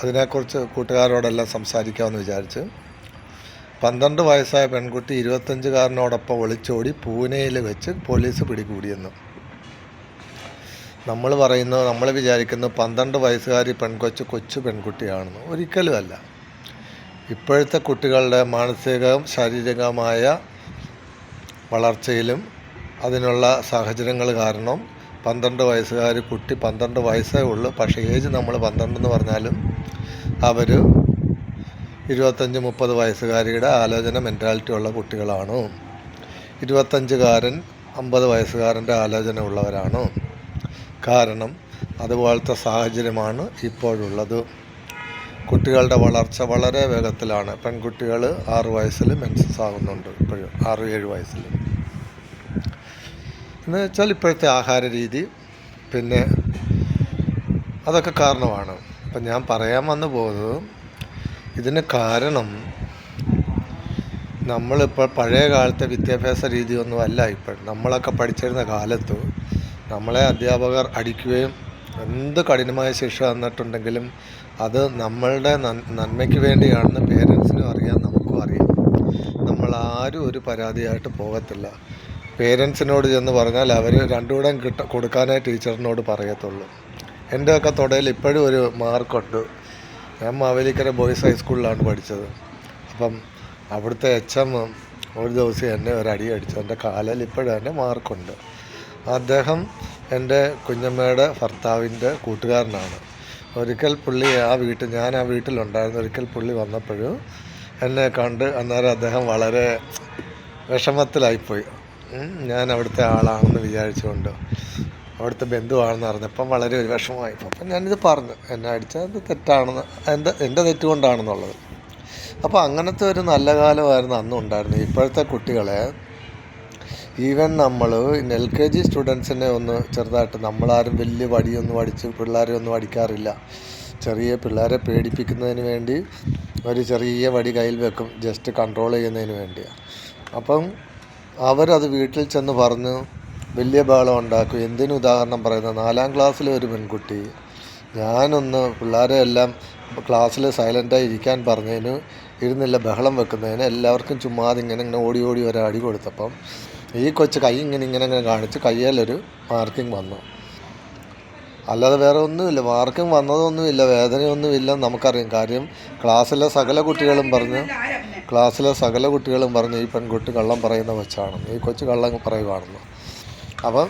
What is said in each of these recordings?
അതിനെക്കുറിച്ച് കൂട്ടുകാരോടെല്ലാം സംസാരിക്കാമെന്ന് വിചാരിച്ച്. 12 വയസ്സായ പെൺകുട്ടി 25കാരനോടൊപ്പം ഒളിച്ചോടി പൂനെയിൽ വെച്ച് പോലീസ് പിടികൂടിയെന്ന്. നമ്മൾ വിചാരിക്കുന്നു 12 വയസ്സുകാരി കൊച്ചു പെൺകുട്ടിയാണെന്ന്. ഒരിക്കലുമല്ല. ഇപ്പോഴത്തെ കുട്ടികളുടെ മാനസികവും ശാരീരികമായ വളർച്ചയിലും അതിനുള്ള സാഹചര്യങ്ങൾ കാരണം 12 വയസ്സുകാരി കുട്ടി 12 വയസ്സേ ഉള്ളൂ. പക്ഷേ ഏജ് നമ്മൾ 12 എന്ന് പറഞ്ഞാലും അവർ 25-30 വയസ്സുകാരിയുടെ ആലോചന മെൻറ്റാലിറ്റി ഉള്ള കുട്ടികളാണോ? 25കാരൻ 50 വയസ്സുകാരൻ്റെ ആലോചന ഉള്ളവരാണോ? കാരണം അതുപോലത്തെ സാഹചര്യമാണ് ഇപ്പോഴുള്ളത്. കുട്ടികളുടെ വളർച്ച വളരെ വേഗത്തിലാണ്. പെൺകുട്ടികൾ 6 വയസ്സിൽ മെൻസസ് ആകുന്നുണ്ട്. ഇപ്പോഴും 6-7 വയസ്സിൽ. എന്ന് വെച്ചാൽ ഇപ്പോഴത്തെ ആഹാര രീതി, പിന്നെ അതൊക്കെ കാരണമാണ്. അപ്പം ഞാൻ പറയാൻ വന്നു പോകുന്നത്, ഇതിന് കാരണം നമ്മളിപ്പോൾ പഴയ കാലത്തെ വിദ്യാഭ്യാസ രീതിയൊന്നും അല്ല. നമ്മളൊക്കെ പഠിച്ചിരുന്ന കാലത്ത് നമ്മളെ അധ്യാപകർ അടിക്കുകയും എന്ത് കഠിനമായ ശിക്ഷ തന്നിട്ടുണ്ടെങ്കിലും അത് നമ്മളുടെ നന്മയ്ക്ക് വേണ്ടിയാണെന്ന് പേരൻസിനും അറിയാം, നമുക്കും അറിയാം. നമ്മളാരും ഒരു പരാതിയായിട്ട് പോകത്തില്ല. പേരൻസിനോട് ചെന്ന് പറഞ്ഞാൽ അവർ രണ്ടുകൂടെ കൊടുക്കാനേ ടീച്ചറിനോട് പറയത്തുള്ളൂ. എൻ്റെയൊക്കെ തൊടയിൽ ഇപ്പോഴും ഒരു മാർക്കുണ്ട്. ഞാൻ മാവേലിക്കര ബോയ്സ് ഹൈസ്കൂളിലാണ് പഠിച്ചത്. അപ്പം അവിടുത്തെ HM ഒരു ദിവസം എന്നെ ഒരടി അടിച്ചു. എൻ്റെ കാലിൽ ഇപ്പോഴും എൻ്റെ മാർക്കുണ്ട്. അദ്ദേഹം എൻ്റെ കുഞ്ഞമ്മയുടെ ഭർത്താവിൻ്റെ കൂട്ടുകാരനാണ്. ഒരിക്കൽ പുള്ളി ഞാൻ ആ വീട്ടിലുണ്ടായിരുന്നു. ഒരിക്കൽ പുള്ളി വന്നപ്പോഴും എന്നെ കണ്ട് അന്നേരം അദ്ദേഹം വളരെ വിഷമത്തിലായിപ്പോയി. ഞാൻ അവിടുത്തെ ആളാണെന്ന് വിചാരിച്ചുകൊണ്ട്, അവിടുത്തെ ബന്ധുവാണെന്ന് അറിഞ്ഞപ്പം വളരെ ഒരു വിഷമമായിപ്പോൾ. അപ്പം ഞാനിത് പറഞ്ഞു, എന്നെ അടിച്ചത് തെറ്റാണെന്ന്, എൻ്റെ തെറ്റുകൊണ്ടാണെന്നുള്ളത്. അപ്പോൾ അങ്ങനത്തെ ഒരു നല്ല കാലമായിരുന്നു അന്നും ഉണ്ടായിരുന്നു. ഇപ്പോഴത്തെ കുട്ടികളെ, ഈവൻ നമ്മൾ LKG സ്റ്റുഡൻസിനെ ഒന്ന് ചെറുതായിട്ട്, നമ്മളാരും വലിയ വടിയൊന്നും പിള്ളേരെ ഒന്നും അടിക്കാറില്ല. ചെറിയ പിള്ളേരെ പേടിപ്പിക്കുന്നതിന് വേണ്ടി ഒരു ചെറിയ വടി കയ്യിൽ വെക്കും, ജസ്റ്റ് കൺട്രോൾ ചെയ്യുന്നതിന് വേണ്ടിയാണ്. അപ്പം അവരത് വീട്ടിൽ ചെന്ന് പറഞ്ഞ് വലിയ ബഹളം ഉണ്ടാക്കും. എന്തിനു ഉദാഹരണം പറയുന്നത്, 4ാം ക്ലാസ്സിലെ ഒരു പെൺകുട്ടി, ഞാനൊന്ന് പിള്ളേരെ എല്ലാം ക്ലാസ്സിൽ സൈലൻ്റായി ഇരിക്കാൻ പറഞ്ഞതിന് ഇരുന്നില്ല, ബഹളം വെക്കുന്നതിന് എല്ലാവർക്കും ചുമ്മാതെ ഇങ്ങനെ ഓടി ഒരു അടി കൊടുത്തപ്പം ഈ കൊച്ച് കൈ ഇങ്ങനെ കാണിച്ച് കയ്യിലൊരു മാർക്കിങ് വന്നു. അല്ലാതെ വേറെ ഒന്നുമില്ല, മാർക്കിങ് വന്നതൊന്നുമില്ല, വേദനയൊന്നുമില്ല, നമുക്കറിയാം. കാര്യം ക്ലാസ്സിലെ സകല കുട്ടികളും പറഞ്ഞു ഈ പെൺകുട്ടി കള്ളം പറയുന്ന കൊച്ചാണെന്ന്, ഈ കൊച്ചു കള്ളം പറയുവാണെന്ന്. അപ്പം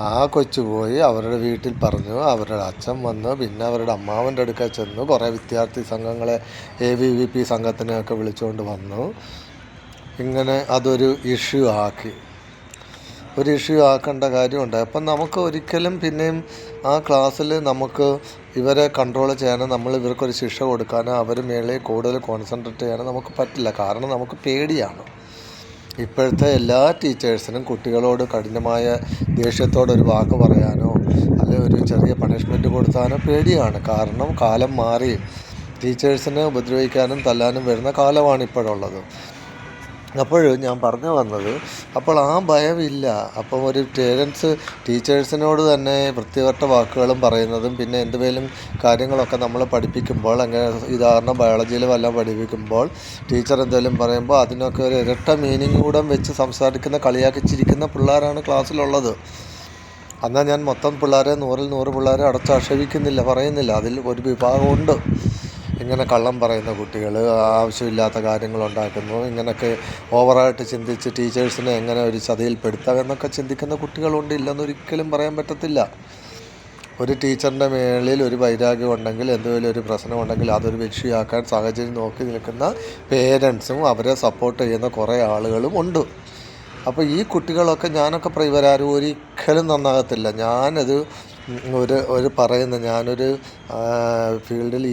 ആ കൊച്ചു പോയി അവരുടെ വീട്ടിൽ പറഞ്ഞു. അവരുടെ അച്ഛൻ വന്ന്, പിന്നെ അവരുടെ അമ്മാവൻ്റെ അടുക്കൽ ചെന്ന് കുറേ വിദ്യാർത്ഥി സംഘങ്ങളെ, ABVP സംഘത്തിനെയൊക്കെ വിളിച്ചുകൊണ്ട് വന്നു. ഇങ്ങനെ അതൊരു ഇഷ്യൂ ആക്കേണ്ട കാര്യമുണ്ട്. അപ്പം നമുക്ക് ഒരിക്കലും പിന്നെയും ആ ക്ലാസ്സിൽ നമുക്ക് ഇവരെ കൺട്രോൾ ചെയ്യാനോ ഇവർക്കൊരു ശിക്ഷ കൊടുക്കാനോ അവർ മേളിൽ കൂടുതൽ കോൺസെൻട്രേറ്റ് ചെയ്യാനോ നമുക്ക് പറ്റില്ല. കാരണം നമുക്ക് പേടിയാണ്. ഇപ്പോഴത്തെ എല്ലാ ടീച്ചേഴ്സിനും കുട്ടികളോട് കഠിനമായ ദേഷ്യത്തോടൊരു വാക്ക് പറയാനോ അല്ലെങ്കിൽ ഒരു ചെറിയ പണിഷ്മെൻറ്റ് കൊടുത്താനോ പേടിയാണ്. കാരണം കാലം മാറി. ടീച്ചേഴ്സിനെ ഉപദ്രവിക്കാനും തല്ലാനും വരുന്ന കാലമാണ് ഇപ്പോഴുള്ളത്. അപ്പോൾ ഞാൻ പറഞ്ഞു വന്നത്, അപ്പോൾ ആ ഭയമില്ല. അപ്പം ഒരു പേരൻസ് ടീച്ചേഴ്സിനോട് തന്നെ വൃത്തികെട്ട വാക്കുകളും പറയുന്നതും, പിന്നെ എന്തെങ്കിലും കാര്യങ്ങളൊക്കെ നമ്മൾ പഠിപ്പിക്കുമ്പോൾ, അങ്ങനെ ഉദാഹരണം ബയോളജിയിൽ വല്ലതും പഠിപ്പിക്കുമ്പോൾ ടീച്ചർ എന്തെങ്കിലും പറയുമ്പോൾ അതിനൊക്കെ ഒരു ഇരട്ട മീനിങ് കൂടെ വെച്ച് സംസാരിക്കുന്ന, കളിയാക്കിച്ചിരിക്കുന്ന പിള്ളേരാണ് ക്ലാസ്സിലുള്ളത്. എന്നാൽ ഞാൻ മൊത്തം പിള്ളേരെ 100-ൽ 100 പിള്ളേരെ അടച്ചാക്ഷേപിക്കുന്നില്ല, പറയുന്നില്ല. അതിൽ ഒരു വിഭാഗമുണ്ട് ഇങ്ങനെ കള്ളം പറയുന്ന കുട്ടികൾ, ആവശ്യമില്ലാത്ത കാര്യങ്ങളുണ്ടാക്കുന്നു, ഇങ്ങനെയൊക്കെ ഓവറായിട്ട് ചിന്തിച്ച് ടീച്ചേഴ്സിനെ എങ്ങനെ ഒരു ചതിയിൽപ്പെടുത്താം എന്നൊക്കെ ചിന്തിക്കുന്ന കുട്ടികളുണ്ട്. ഇല്ലെന്നൊരിക്കലും പറയാൻ പറ്റത്തില്ല. ഒരു ടീച്ചറിൻ്റെ മേളിൽ ഒരു വൈരാഗ്യം ഉണ്ടെങ്കിൽ, എന്തെങ്കിലും ഒരു പ്രശ്നമുണ്ടെങ്കിൽ അതൊരു വിഷയമാക്കാൻ സാഹചര്യം നോക്കി നിൽക്കുന്ന പേരൻസും അവരെ സപ്പോർട്ട് ചെയ്യുന്ന കുറേ ആളുകളും ഉണ്ട്. അപ്പോൾ ഈ കുട്ടികളൊക്കെ, ഇവരാരും ഒരിക്കലും നന്നാകത്തില്ല. ഞാനത് ഞാനൊരു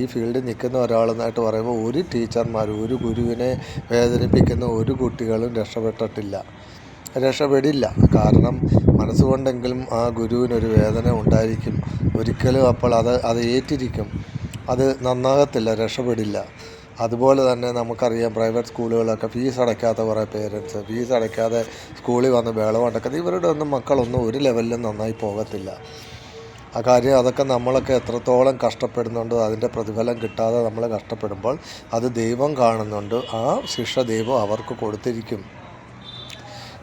ഈ ഫീൽഡിൽ നിൽക്കുന്ന ഒരാളെന്നായിട്ട് പറയുമ്പോൾ, ഒരു ടീച്ചർമാർ, ഒരു ഗുരുവിനെ വേദനിപ്പിക്കുന്ന ഒരു കുട്ടികളും രക്ഷപ്പെടില്ല. കാരണം മനസ്സുകൊണ്ടെങ്കിലും ആ ഗുരുവിനൊരു വേദന ഉണ്ടായിരിക്കും ഒരിക്കലും. അപ്പോൾ അത് ഏറ്റിരിക്കും. അത് നന്നാകത്തില്ല, രക്ഷപ്പെടില്ല. അതുപോലെ തന്നെ നമുക്കറിയാം, പ്രൈവറ്റ് സ്കൂളുകളൊക്കെ ഫീസ് അടയ്ക്കാത്ത കുറേ പേരൻസ്, ഫീസ് അടയ്ക്കാതെ സ്കൂളിൽ വന്ന് ബഹളം ഉണ്ടാക്കുന്നത്, ഇവരുടെ ഒന്നും മക്കളൊന്നും ഒരു ലെവലിലും നന്നായി പോകത്തില്ല. ആ കാര്യം അതൊക്കെ നമ്മളൊക്കെ എത്രത്തോളം കഷ്ടപ്പെടുന്നുണ്ടോ അതിൻ്റെ പ്രതിഫലം കിട്ടാതെ നമ്മൾ കഷ്ടപ്പെടുമ്പോൾ അത് ദൈവം കാണുന്നുണ്ട്. ആ ശിക്ഷ ദൈവം അവർക്ക് കൊടുത്തിരിക്കും.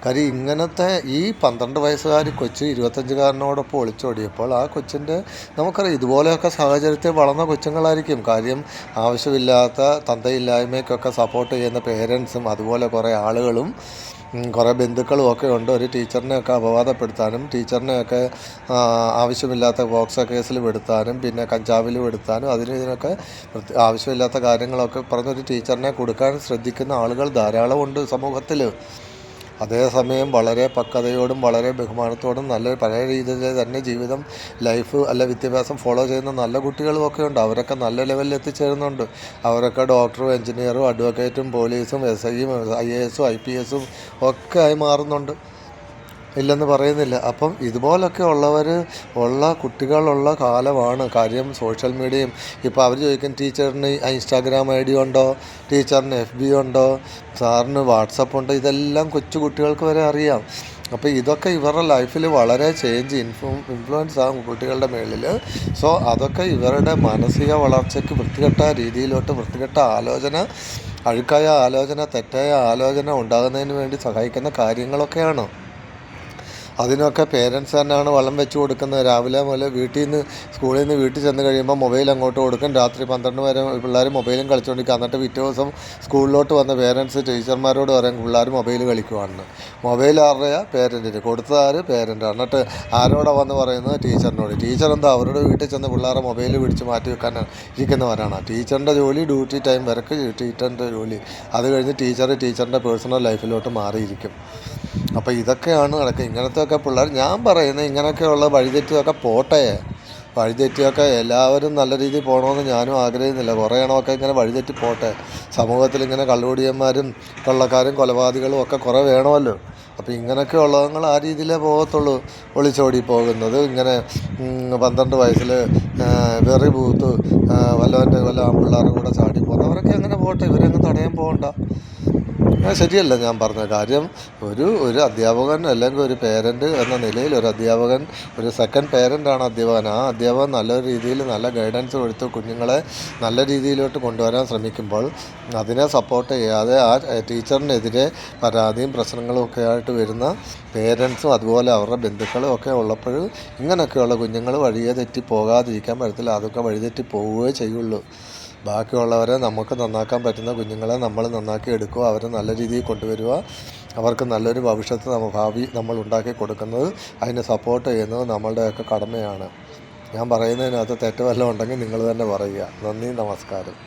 കാര്യം ഇങ്ങനത്തെ ഈ 12 വയസ്സുകാരി കൊച്ച് 25കാരനോടൊപ്പം ഒളിച്ചോടിയപ്പോൾ ആ കൊച്ചിൻ്റെ നമുക്കറിയാം ഇതുപോലെയൊക്കെ സാഹചര്യത്തിൽ വളർന്ന കൊച്ചുങ്ങളായിരിക്കും. കാര്യം ആവശ്യമില്ലാത്ത തന്തയില്ലായ്മയ്ക്കൊക്കെ സപ്പോർട്ട് ചെയ്യുന്ന പേരൻസും അതുപോലെ കുറേ ആളുകളും കുറേ ബന്ധുക്കളും ഒക്കെ ഉണ്ട്. ഒരു ടീച്ചറിനെയൊക്കെ അപവാദപ്പെടുത്താനും ടീച്ചറിനെയൊക്കെ ആവശ്യമില്ലാത്ത പോക്സോ കേസിൽ പെടുത്താനും പിന്നെ കഞ്ചാവിൽ പെടുത്താനും ഇതിനൊക്കെ ആവശ്യമില്ലാത്ത കാര്യങ്ങളൊക്കെ പറഞ്ഞൊരു ടീച്ചറിനെ കൊടുക്കാൻ ശ്രദ്ധിക്കുന്ന ആളുകൾ ധാരാളമുണ്ട് സമൂഹത്തിൽ. അതേസമയം വളരെ പക്വതയോടും വളരെ ബഹുമാനത്തോടും നല്ല പഴയ രീതിയിൽ തന്നെ ജീവിതം വിദ്യാഭ്യാസം ഫോളോ ചെയ്യുന്ന നല്ല കുട്ടികളും ഒക്കെ ഉണ്ട്. അവരൊക്കെ നല്ല ലെവലിൽ എത്തിച്ചേരുന്നുണ്ട്. അവരൊക്കെ ഡോക്ടറും എഞ്ചിനീയറും അഡ്വക്കേറ്റും പോലീസും SIയും IASഉം IPSഉം ഒക്കെ ആയി മാറുന്നുണ്ട്. ഇല്ലെന്ന് പറയുന്നില്ല. അപ്പം ഇതുപോലൊക്കെ ഉള്ള കുട്ടികളുള്ള കാലമാണ്. കാര്യം സോഷ്യൽ മീഡിയയും ഇപ്പോൾ അവർ ചോദിക്കും ടീച്ചറിന് Instagram ID ഉണ്ടോ, ടീച്ചറിന് FB ഉണ്ടോ, സാറിന് വാട്സപ്പ് ഉണ്ടോ, ഇതെല്ലാം കൊച്ചു കുട്ടികൾക്ക് വരെ അറിയാം. അപ്പോൾ ഇതൊക്കെ ഇവരുടെ ലൈഫിൽ വളരെ ഇൻഫ്ലുവൻസ് ആകും കുട്ടികളുടെ മേളിൽ. സോ അതൊക്കെ ഇവരുടെ മാനസിക വളർച്ചയ്ക്ക് വൃത്തികെട്ട ആലോചന, അഴുക്കായ ആലോചന, തെറ്റായ ആലോചന ഉണ്ടാകുന്നതിന് വേണ്ടി സഹായിക്കുന്ന കാര്യങ്ങളൊക്കെയാണ്. അതിനൊക്കെ പേരൻസ് തന്നെയാണ് വളം വെച്ച് കൊടുക്കുന്നത്. രാവിലെ മുതൽ സ്കൂളിൽ നിന്ന് വീട്ടിൽ ചെന്ന് കഴിയുമ്പോൾ മൊബൈൽ അങ്ങോട്ട് കൊടുക്കും. രാത്രി 12 വരെ പിള്ളേർ മൊബൈലും കളിച്ചുകൊണ്ടിരിക്കുക. എന്നിട്ട് പിറ്റേ ദിവസം സ്കൂളിലോട്ട് വന്ന പേരൻസ് ടീച്ചർമാരോട് പറയും പിള്ളേർ മൊബൈൽ കളിക്കുവാണെന്ന്. മൊബൈൽ ആരുടെയാ? പേരൻറ്റിന്. കൊടുത്തതാര്? പേരൻ്റ്. എന്നിട്ട് ആരോടെ വന്ന് പറയുന്നത്? ടീച്ചറിനോട്. ടീച്ചർ എന്താ അവരുടെ വീട്ടിൽ ചെന്ന് പിള്ളേരെ മൊബൈൽ പിടിച്ച് മാറ്റി വെക്കാൻ ഇരിക്കുന്നവരാണ്. ടീച്ചറിൻ്റെ ജോലി ഡ്യൂട്ടി ടൈം വരക്ക് ടീച്ചറിൻ്റെ ജോലി. അത് കഴിഞ്ഞ് ടീച്ചറിൻ്റെ പേഴ്സണൽ ലൈഫിലോട്ട് മാറിയിരിക്കും. അപ്പോൾ ഇതൊക്കെയാണ് നടക്കുക. ഇങ്ങനത്തെയൊക്കെ പിള്ളേർ ഞാൻ പറയുന്നത് ഇങ്ങനെയൊക്കെയുള്ള വഴിതെറ്റിയൊക്കെ പോട്ടെ. വഴിതെറ്റിയൊക്കെ എല്ലാവരും നല്ല രീതിയിൽ പോകണമെന്ന് ഞാനും ആഗ്രഹിക്കുന്നില്ല. കുറേ എണ്ണമൊക്കെ ഇങ്ങനെ വഴിതെറ്റി പോട്ടെ. സമൂഹത്തിൽ ഇങ്ങനെ കള്ളുകുടിയന്മാരും കള്ളക്കാരും കൊലപാതകളും ഒക്കെ കുറേ വേണമല്ലോ. അപ്പോൾ ഇങ്ങനെയൊക്കെ ഉള്ളവങ്ങൾ ആ രീതിയിലേ പോകത്തുള്ളൂ. ഒളിച്ചോടി പോകുന്നത് ഇങ്ങനെ 12 വയസ്സിൽ വെറി പൂത്ത് വല്ല ആൺപിള്ളേരുടെ കൂടെ ചാടി പോകുന്നവരൊക്കെ അങ്ങനെ പോട്ടെ. ഇവരങ്ങ് തടയാൻ പോകണ്ട. ശരിയല്ല ഞാൻ പറഞ്ഞ കാര്യം. ഒരു അധ്യാപകൻ അല്ലെങ്കിൽ ഒരു പേരൻ്റ് എന്ന നിലയിൽ ഒരു അധ്യാപകൻ ഒരു സെക്കൻഡ് പേരൻ്റാണ് അധ്യാപകൻ. ആ അധ്യാപകൻ നല്ലൊരു രീതിയിൽ നല്ല ഗൈഡൻസ് കൊടുത്ത് കുഞ്ഞുങ്ങളെ നല്ല രീതിയിലോട്ട് കൊണ്ടുവരാൻ ശ്രമിക്കുമ്പോൾ അതിനെ സപ്പോർട്ട് ചെയ്യാതെ ആ ടീച്ചറിനെതിരെ പരാതിയും പ്രശ്നങ്ങളും ഒക്കെ ആയിട്ട് വരുന്ന പേരൻസും അതുപോലെ അവരുടെ ബന്ധുക്കളും ഒക്കെ ഉള്ളപ്പോൾ ഇങ്ങനെയൊക്കെയുള്ള കുഞ്ഞുങ്ങൾ വഴിയെ തെറ്റി പോകാതിരിക്കാൻ പറ്റത്തില്ല. അതൊക്കെ വഴിതെറ്റി പോവുകയേ ചെയ്യുള്ളൂ. ബാക്കിയുള്ളവരെ നമുക്ക് നന്നാക്കാൻ പറ്റുന്ന കുഞ്ഞുങ്ങളെ നമ്മൾ നന്നാക്കി എടുക്കുക, അവരെ നല്ല രീതിയിൽ കൊണ്ടുവരിക, അവർക്ക് നല്ലൊരു ഭാവി നമ്മൾ ഉണ്ടാക്കി കൊടുക്കുന്നത്, അതിനെ സപ്പോർട്ട് ചെയ്യുന്നത് നമ്മളുടെയൊക്കെ കടമയാണ്. ഞാൻ പറയുന്നതിനകത്ത് തെറ്റ് വല്ലതും ഉണ്ടെങ്കിൽ നിങ്ങൾ തന്നെ പറയുക. നന്ദി, നമസ്കാരം.